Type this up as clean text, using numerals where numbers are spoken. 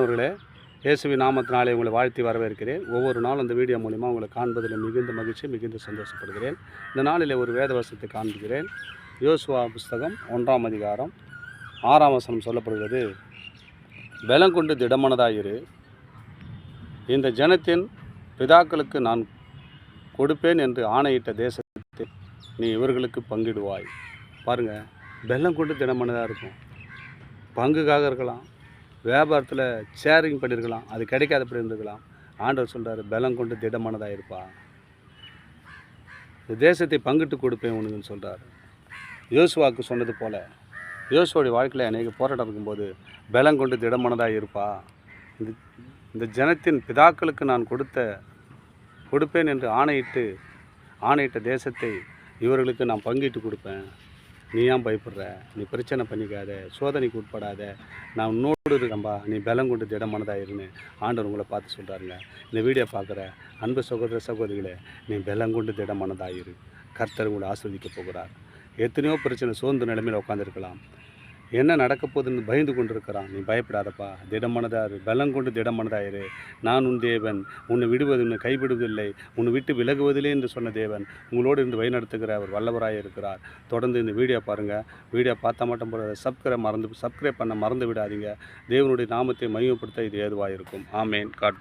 அவர்களே, இயேசுவின் நாமத்தினாலே உங்களை வாழ்த்தி வரவேற்கிறேன். ஒவ்வொரு நாளும் இந்த வீடியோ மூலிமா உங்களை காண்பதில் மிகுந்த மகிழ்ச்சி, மிகுந்த சந்தோஷப்படுகிறேன். இந்த நாளிலே ஒரு வேத வசனத்தை காண்பிக்கிறேன். யோசுவா புஸ்தகம் 1ஆம் அதிகாரம் 6ஆம் வசனம் சொல்லப்படுகிறது. பலங்கொண்டு திடமனதாயிரு, இந்த ஜனத்தின் பிதாக்களுக்கு நான் கொடுப்பேன் என்று ஆணையிட்ட தேசத்தை நீ இவர்களுக்கு பங்கிடுவாய். பாருங்கள், பலம் கொண்டு திடமனதாக இருக்கும். பங்குக்காக இருக்கலாம், வியாபாரத்தில் ஷேரிங் பண்ணியிருக்கலாம், அது கிடைக்காதப்படி இருந்துக்கலாம். ஆண்டவர் சொல்கிறார், பலம் கொண்டு திடமானதாக இருப்பா, இந்த தேசத்தை பங்கிட்டு கொடுப்பேன் உனக்குன்னு சொல்கிறார். யோசுவாவுக்கு சொன்னது போல் யோசுவாவுடைய வாழ்க்கையில் அநேக போராட்டம் இருக்கும்போது பலம் கொண்டு திடமானதாக இருப்பா, இந்த ஜனத்தின் பிதாக்களுக்கு நான் கொடுப்பேன் என்று ஆணையிட்ட தேசத்தை இவர்களுக்கு நான் பங்கிட்டு கொடுப்பேன். நீ ஏன் பயப்படுற? நீ பிரச்சனை பண்ணிக்காத, சோதனைக்கு உட்படாத, நான் உன்னோடு இருக்கம்பா, நீ பலம் கொண்டு திடமானதாக இருன்னு ஆண்டவர் உங்களை பார்த்து சொல்கிறாருங்க. இந்த வீடியோ பார்க்குற அன்பு சகோதர சகோதரிகளே, நீ பலம் கொண்டு திடமானதாக இரு. கர்த்தர் உங்களை ஆஸ்வதிக்க போகிறார். எத்தனையோ பிரச்சனை சோர்ந்த நிலைமையில் உட்காந்துருக்கலாம், என்ன நடக்க போகுதுன்னு பயந்து கொண்டு இருக்கிறான். நீ பயப்படாதப்பா, திடமானதாரு, பலம் கொண்டு திடமானதாயிரு. நான் உன் தேவன், உன்னை விடுவது, உன்னை கைவிடுவதில்லை, உன்னை விட்டு விலகுவதில்லை என்று சொன்ன தேவன் உங்களோடு இருந்து வழிநடத்துகிற அவர் வல்லவராக இருக்கிறார். தொடர்ந்து இந்த வீடியோ பாருங்கள். வீடியோ பார்த்தா மட்டும் போகிற சப்ஸ்கிரைப் பண்ண மறந்து விடாதீங்க. தேவனுடைய நாமத்தை மகிமைப்படுத்த இது ஏதுவாக இருக்கும். ஆமேன்.